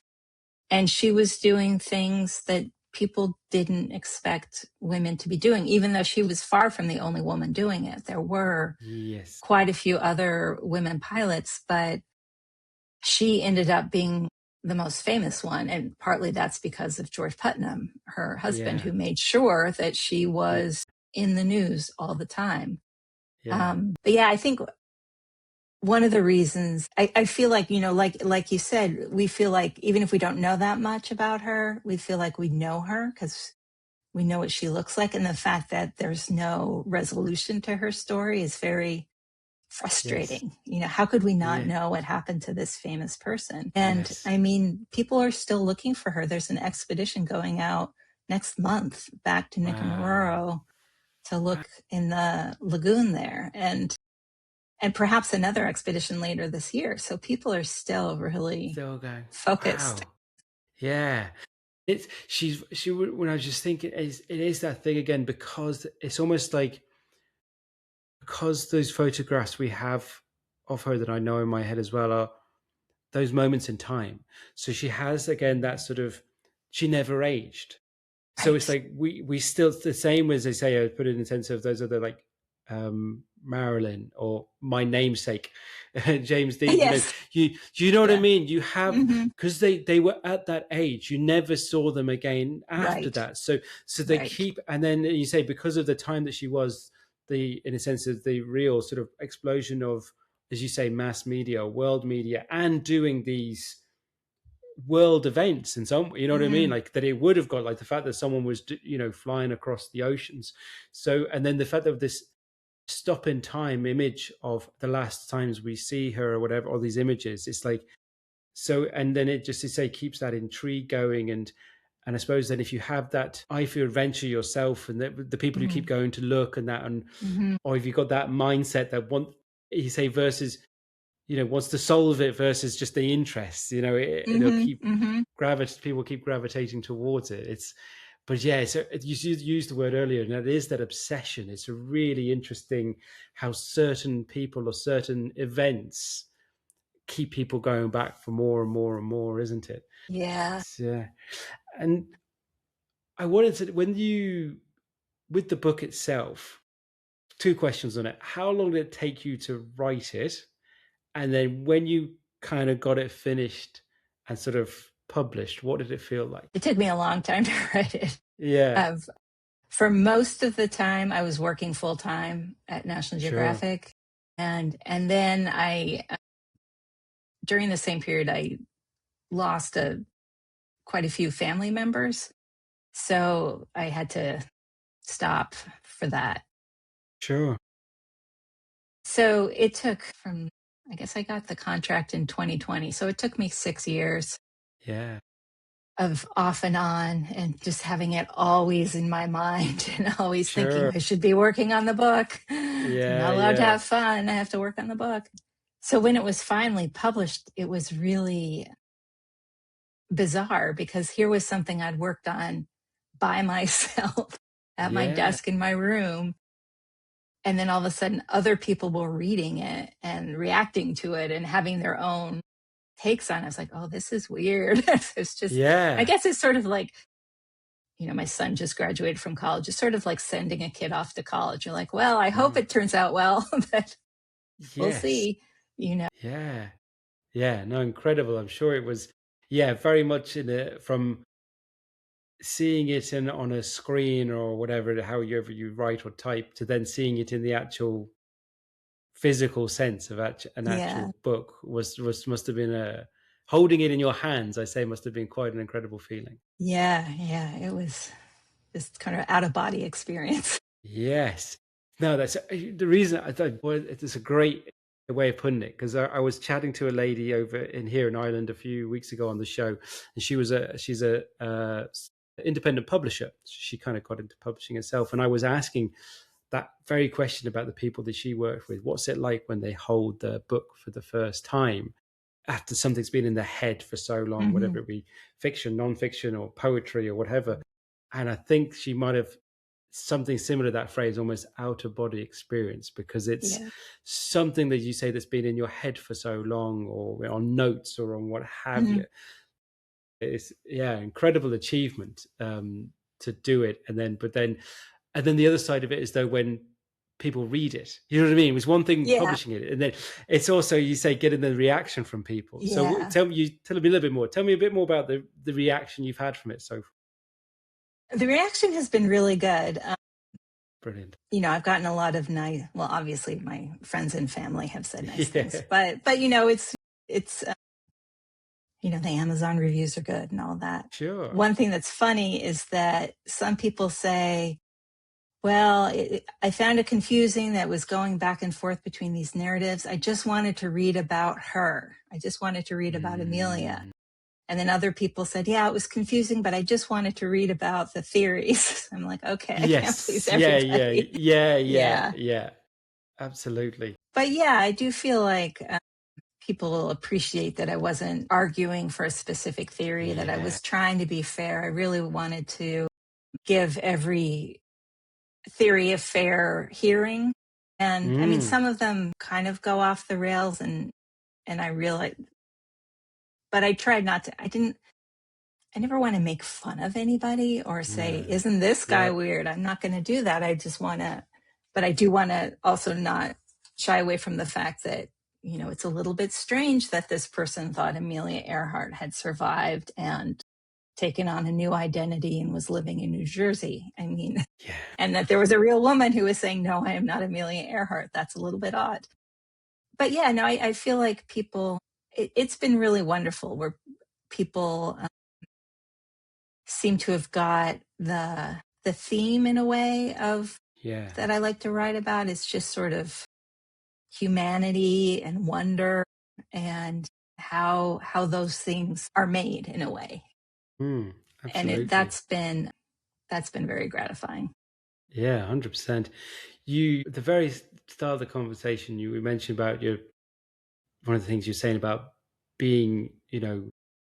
And she was doing things that people didn't expect women to be doing, even though she was far from the only woman doing it. There were yes, quite a few other women pilots, but she ended up being the most famous one. And partly that's because of George Putnam, her husband, yeah, who made sure that she yeah, was in the news all the time. yeah, But yeah, I think one of the reasons I feel like, like you said, we feel like even if we don't know that much about her, we feel like we know her because we know what she looks like. And the fact that there's no resolution to her story is very yes, frustrating. How could we not yeah, know what happened to this famous person? And yes. I mean, people are still looking for her. There's an expedition going out next month back to Wow. Nicaragua to Wow. look in the lagoon there. And perhaps another expedition later this year. So people are still really Still going. focused. Wow. Yeah. When I was just thinking, it is that thing again, because it's almost like, because those photographs we have of her that I know in my head as well are those moments in time. So she has again that sort of, she never aged. So it's Right. like we still, the same as they say, I put it in the sense of those other, like Marilyn or my namesake, James Dean. Yes. You know what I Yeah. mean. You have, Hmm. because they were at that age. You never saw them again after Right. that. So they Right. keep, and then you say because of the time that she was, the, in a sense, of the real sort of explosion of, as you say, mass media, world media, and doing these world events in some, you know what I mean, Hmm. like that it would have got, like the fact that someone was flying across the oceans. So, and then the fact of this stop in time image of the last times we see her or whatever, all these images, it's like, so, and then it just, to say, keeps that intrigue going. And I suppose then if you have that eye for adventure yourself, and the people who keep Hmm. going to look and that, and Hmm. or if you've got that mindset that want, you say, versus, wants to solve it versus just the interest, it'll Hmm. keep Hmm. people keep gravitating towards it. It's, but yeah, so you used the word earlier, and that is that obsession. It's a really interesting how certain people or certain events keep people going back for more and more and more, isn't it? Yeah. Yeah. And I wanted to, when you, with the book itself, two questions on it. How long did it take you to write it? And then when you kind of got it finished and sort of published, what did it feel like? It took me a long time to write it. Yeah, Of For most of the time, I was working full time at National sure, Geographic, and then I during the same period I lost a quite a few family members, so I had to stop for that. sure. So it took from I guess I got the contract in 2020, so it took me 6 years Yeah, of off and on and just having it always in my mind and always thinking sure. I should be working on the book. I'm Yeah, not allowed to yeah, have fun. I have to work on the book. So when it was finally published, it was really bizarre because here was something I'd worked on by myself at my yeah, desk in my room. And then all of a sudden, other people were reading it and reacting to it and having their own takes on it. I was like, oh, this is weird. It's just, I yeah. guess it's sort of like, my son just graduated from college. It's sort of like sending a kid off to college. You're like, well, I hope Mm. it turns out well, but we'll Yes, see, you know. yeah, yeah. No, incredible. I'm sure it was. Yeah, very much from seeing it in on a screen or whatever, however you write or type, to then seeing it in the actual physical sense of an Yeah. actual book was must have been a holding it in your hands. I say must have been quite an incredible feeling. Yeah. Yeah. It was just kind of out of body experience. Yes. No, that's the reason I thought, well, it's a great way of putting it, because I was chatting to a lady over in here in Ireland a few weeks ago on the show, and she's a independent publisher. She kind of got into publishing herself, and I was asking that very question about the people that she worked with. What's it like when they hold the book for the first time after something's been in their head for so long, Hmm. whatever it be, fiction, non-fiction, or poetry or whatever? And I think she might have something similar to that phrase, almost out of body experience, because it's Yeah. something that you say that's been in your head for so long, or on notes or on what have Hmm. you. It's, yeah, incredible achievement, to do it. And then the other side of it is, though, when people read it, you know what I mean? It was one thing Yeah. publishing it, and then it's also, you say, getting the reaction from people. So Yeah. tell me a little bit more. Tell me a bit more about the reaction you've had from it so far. The reaction has been really good. Brilliant. I've gotten a lot of nice, well, obviously my friends and family have said nice things, Yeah, but, it's, the Amazon reviews are good and all that. sure. One thing that's funny is that some people say, well, I found it confusing that it was going back and forth between these narratives. I just wanted to read about her. I just wanted to read about Amelia. Mm, And then other people said, yeah, it was confusing, but I just wanted to read about the theories. I'm like, okay, I can't please yes. Yeah, yeah, everybody. yeah, yeah, Yeah. yeah. Absolutely. But yeah, I do feel like people will appreciate that I wasn't arguing for a specific theory, that I Yeah. was trying to be fair. I really wanted to give every theory a fair hearing. And I mean, Mm, some of them kind of go off the rails and I realize, but I tried not to, I never want to make fun of anybody or say, no. isn't this guy Yep. weird? I'm not going to do that. I just want to, but I do want to also not shy away from the fact that, it's a little bit strange that this person thought Amelia Earhart had survived and taken on a new identity and was living in New Jersey. I mean, Yeah. and that there was a real woman who was saying, no, I am not Amelia Earhart. That's a little bit odd. But yeah, no, I feel like it's been really wonderful where people seem to have got the theme in a way of Yeah. that I like to write about. It's just sort of humanity and wonder and how those things are made in a way. Mm, And absolutely. that's been very gratifying. Yeah, 100%. You, at the very start of the conversation, you mentioned about your, one of the things you're saying about being,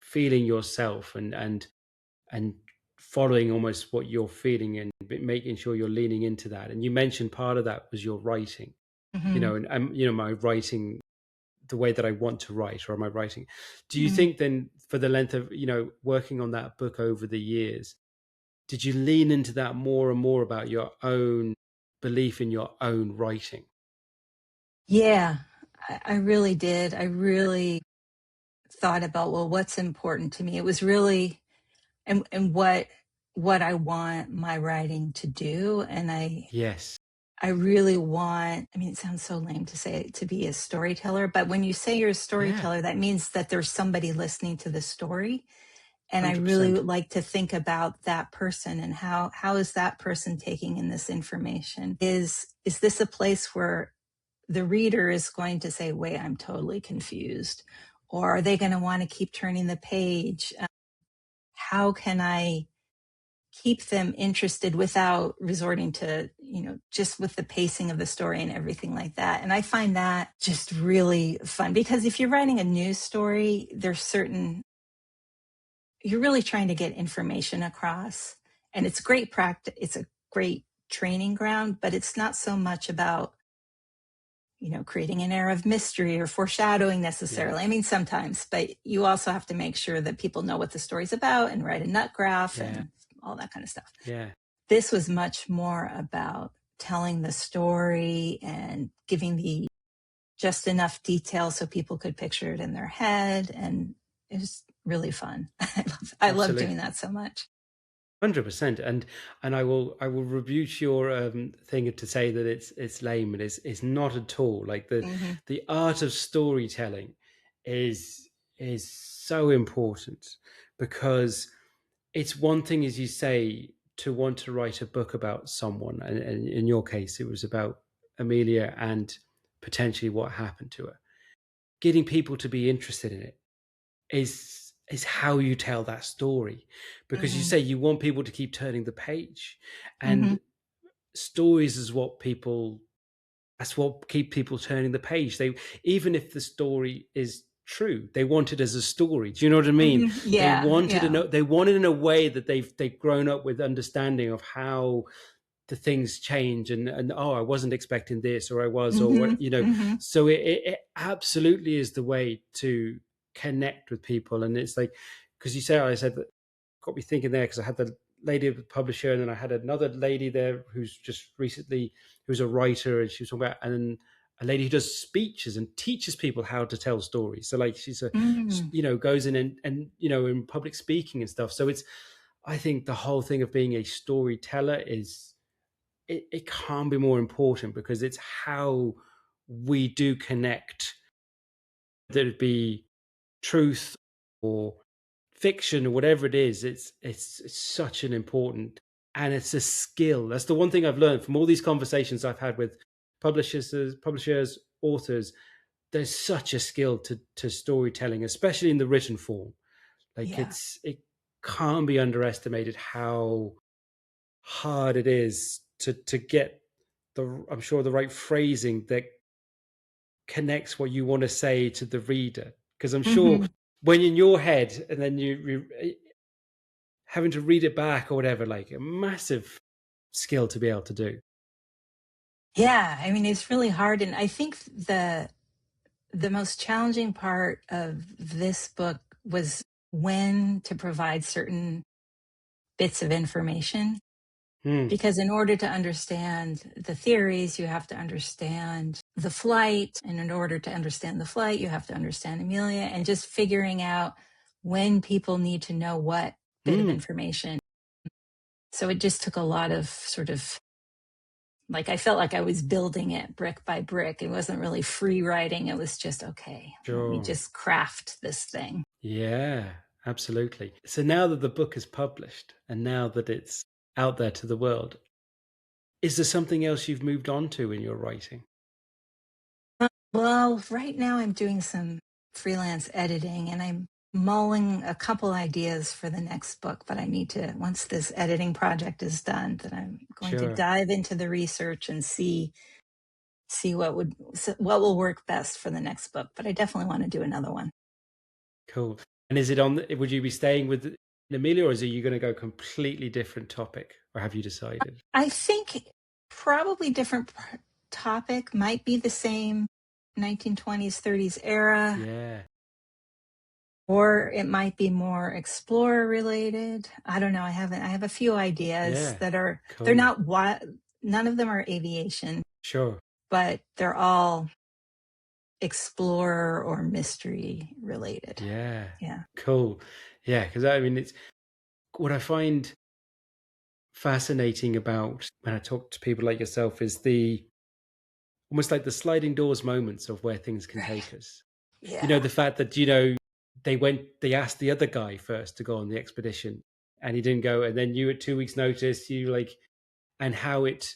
feeling yourself and following almost what you're feeling and making sure you're leaning into that. And you mentioned part of that was your writing, Hmm. and my writing, the way that I want to write, or my writing. Do you Hmm. think then, for the length of working on that book over the years, did you lean into that more and more about your own belief in your own writing? Yeah, I really did. I really thought about, well, what's important to me. It was really, and what I want my writing to do. And Yes. I really want, I mean, it sounds so lame to say to be a storyteller, but when you say you're a Yeah. storyteller, that means that there's somebody listening to the story. And I really 100%. would like to think about that person and how is that person taking in this information? Is this a place where the reader is going to say, wait, I'm totally confused? Or are they going to want to keep turning the page? How can I keep them interested without resorting to, just with the pacing of the story and everything like that? And I find that just really fun because if you're writing a news story, there's certain, you're really trying to get information across. And it's great practice. It's a great training ground, but it's not so much about creating an air of mystery or foreshadowing Yeah. necessarily. I mean, sometimes, but you also have to make sure that people know what the story's about and write a nut graph Yeah. and all that kind of stuff. Yeah. This was much more about telling the story and giving the just enough detail so people could picture it in their head. And it was really fun. I love doing Absolutely. that so much. 100%. And I will rebuke your thing to say that it's lame. It's not at all. Like, Hmm. the art of storytelling is so important, because it's one thing, as you say, to want to write a book about someone, and in your case it was about Amelia and potentially what happened to her. Getting people to be interested in it is how you tell that story, because you Hmm. say you want people to keep turning the page, Hmm. and stories is what people that's what keep people turning the page. They, even if the story is true, they want it as a story. Do you know what I mean? Hmm. They Yeah. wanted Yeah. they want it in a way that they've grown up with understanding of how the things change, and oh, I wasn't expecting this, or I was, or Hmm. what. Hmm. So it absolutely is the way to connect with people. And it's like, because I said that got me thinking there, because I had the lady of the publisher, and then I had another lady there who's just recently, who's a writer, and she was talking about, and then a lady who does speeches and teaches people how to tell stories. So like, she's a, Hmm. goes in and in public speaking and stuff. So it's, I think the whole thing of being a storyteller is, it can't be more important, because it's how we do connect, whether it be truth or fiction or whatever it is. It's such an important, and it's a skill. That's the one thing I've learned from all these conversations I've had with publishers, authors. There's such a skill to storytelling, especially in the written form. Like, Yeah. it can't be underestimated how hard it is to get the, I'm sure, the right phrasing that connects what you want to say to the reader. Because I'm sure Hmm. when in your head, and then having to read it back or whatever, like, a massive skill to be able to do. Yeah, I mean, it's really hard. And I think the most challenging part of this book was when to provide certain bits of information. Hmm. Because in order to understand the theories, you have to understand the flight. And in order to understand the flight, you have to understand Amelia, and just figuring out when people need to know what bit of Hmm. information. So it just took a lot of sort of, like, I felt like I was building it brick by brick. It wasn't really free writing. It was just, okay, let me Sure. just craft this thing. Yeah, absolutely. So now that the book is published, and now that it's out there to the world, is there something else you've moved on to in your writing? Well, right now I'm doing some freelance editing and I'm mulling a couple ideas for the next book, but I need to, once this editing project is done, that I'm going to Sure. dive into the research and see what will work best for the next book. But I definitely want to do another one. Cool. And is it on? Would you be staying with Amelia, or is it you going to go completely different topic, or have you decided? I think probably different topic, might be the same 1920s, 30s era, Yeah, or it might be more explorer related. I don't know. I have a few ideas yeah, that are, they're cool, not what, none of them are aviation, sure, but they're all explorer or mystery related. yeah, Yeah. cool, yeah. Because I mean, it's what I find fascinating about when I talk to people like yourself is the almost like the sliding doors moments of where things can Right. take us. Yeah. The fact that, they asked the other guy first to go on the expedition and he didn't go. And then you at 2 weeks notice, and how it,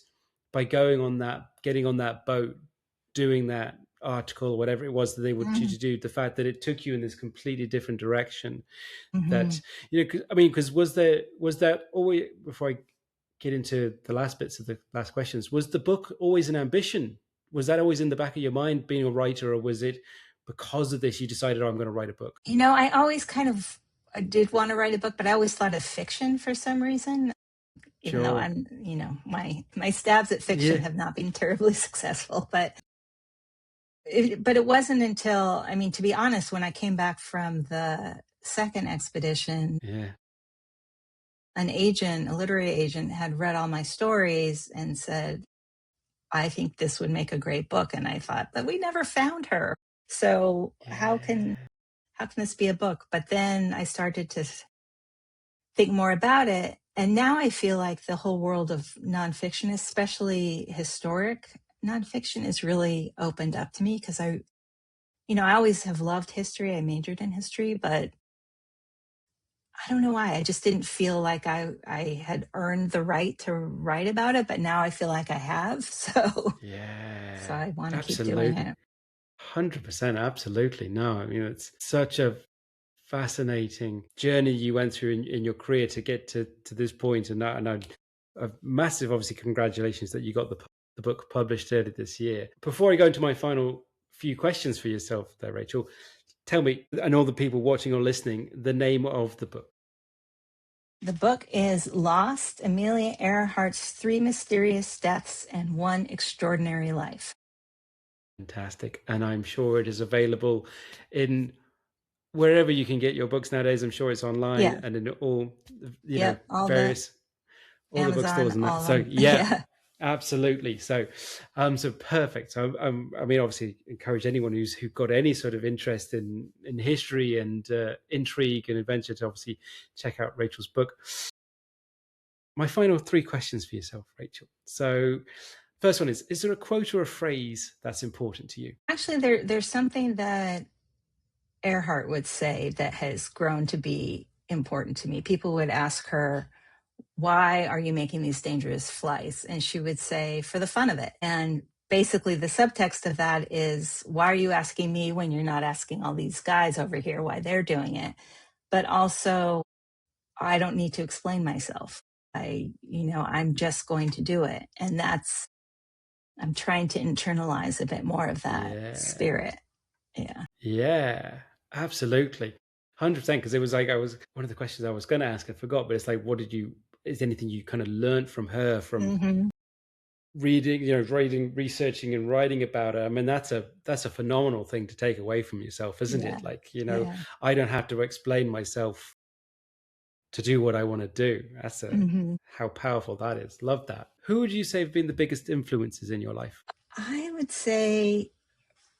by going on that, getting on that boat, doing that article, or whatever it was that they wanted you Mm-hmm. to do, the fact that it took you in this completely different direction Mm-hmm. that, 'cause, because was that always, before I get into the last bits of the last questions, was the book always an ambition? Was that always in the back of your mind, being a writer, or was it because of this you decided, oh, I'm going to write a book? I always kind of, I did want to write a book, but I always thought of fiction for some reason, even though Sure. I'm, my stabs at fiction Yeah. have not been terribly successful. But it wasn't until, I mean, to be honest, when I came back from the second expedition, Yeah. an agent, a literary agent, had read all my stories and said, I think this would make a great book. And I thought, but we never found her. So Yeah. how can this be a book? But then I started to think more about it. And now I feel like the whole world of nonfiction, especially historic nonfiction, is really opened up to me because I always have loved history. I majored in history, but I don't know why. I just didn't feel like I had earned the right to write about it, but now I feel like I have. So Yeah. I want to keep doing Absolutely. it. 100%. Absolutely. No, I mean, it's such a fascinating journey you went through in your career to get to this point, and a massive, obviously, congratulations that you got the book published early this year. Before I go into my final few questions for yourself there, Rachel, tell me, and all the people watching or listening, the name of the book. The book is Lost: Amelia Earhart's Three Mysterious Deaths and One Extraordinary Life. Fantastic. And I'm sure it is available in wherever you can get your books nowadays. I'm sure it's online Yeah. and in all, Yep. All the various, all the bookstores Amazon, and that. all of So them. yeah, Yeah. absolutely. So perfect. So I mean, obviously, encourage anyone who got any sort of interest in history and intrigue and adventure to obviously check out Rachel's book. My final three questions for yourself, Rachel. So first one is there a quote or a phrase that's important to you? Actually, there's something that Earhart would say that has grown to be important to me. People would ask her, why are you making these dangerous flights? And she would say, for the fun of it. And basically, the subtext of that is, why are you asking me when you're not asking all these guys over here why they're doing it? But also, I don't need to explain myself. I'm just going to do it. And I'm trying to internalize a bit more of that Yeah. spirit. Yeah. Yeah, absolutely. 100%. Because it was like, I was, one of the questions I was going to ask, I forgot, but it's like, is there anything you kind of learned from her, from Hmm. reading, researching and writing about her? I mean, that's a phenomenal thing to take away from yourself, isn't Yeah. it? Like, Yeah. I don't have to explain myself to do what I want to do. Hmm. How powerful that is. Love that. Who would you say have been the biggest influences in your life? I would say,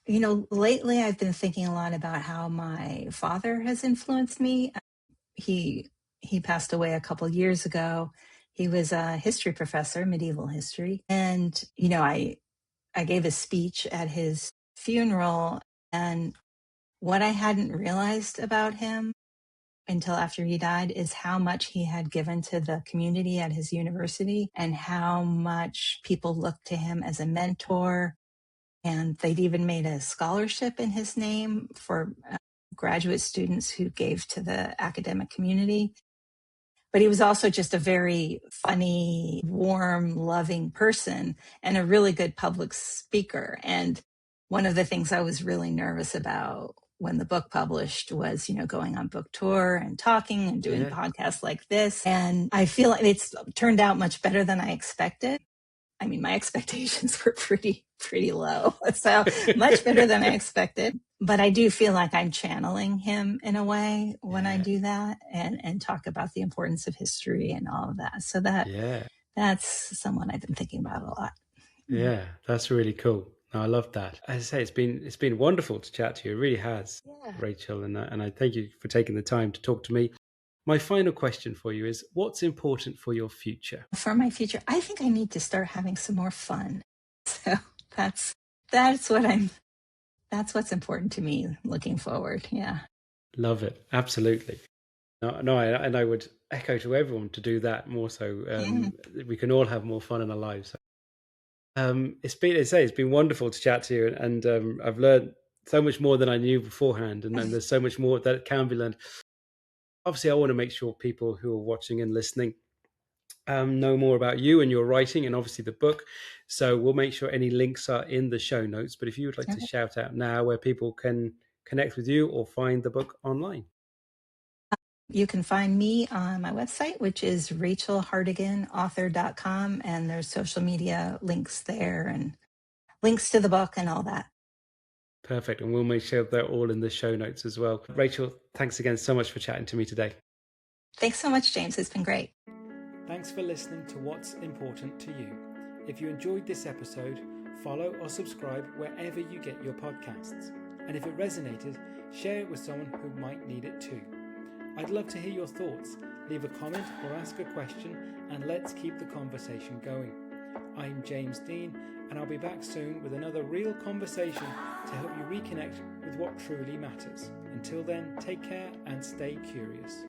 lately I've been thinking a lot about how my father has influenced me. He he passed away a couple years ago. He was a history professor, medieval history, and I gave a speech at his funeral, and what I hadn't realized about him until after he died is how much he had given to the community at his university and how much people looked to him as a mentor. And they'd even made a scholarship in his name for graduate students who gave to the academic community. But he was also just a very funny, warm, loving person and a really good public speaker. And one of the things I was really nervous about when the book published was, going on book tour and talking and doing Yeah. podcasts like this. And I feel like it's turned out much better than I expected. I mean, my expectations were pretty low. So much better than I expected. But I do feel like I'm channeling him in a way when I Yeah. do that and talk about the importance of history and all of that. So Yeah. that's someone I've been thinking about a lot. Mm. Yeah. That's really cool. No, I love that. As I say, it's been wonderful to chat to you. It really has, Yeah. Rachel, and I thank you for taking the time to talk to me. My final question for you is: what's important for your future? For my future, I think I need to start having some more fun. So that's that's what I'm that's what's important to me looking forward. Yeah. Love it. Absolutely. No, and I would echo to everyone to do that more so. Yeah. We can all have more fun in our lives. It's been wonderful to chat to you, and I've learned so much more than I knew beforehand, and there's so much more that can be learned. Obviously, I want to make sure people who are watching and listening know more about you and your writing, and obviously the book. So we'll make sure any links are in the show notes. But if you would like to Okay. shout out now where people can connect with you or find the book online. You can find me on my website, which is rachelhartiganauthor.com, and there's social media links there and links to the book and all that. Perfect. And we'll make sure they're all in the show notes as well. Rachel, thanks again so much for chatting to me today. Thanks so much, James. It's been great. Thanks for listening to What's Important to You. If you enjoyed this episode, follow or subscribe wherever you get your podcasts. And if it resonated, share it with someone who might need it too. I'd love to hear your thoughts. Leave a comment or ask a question, and let's keep the conversation going. I'm James Dean, and I'll be back soon with another real conversation to help you reconnect with what truly matters. Until then, take care and stay curious.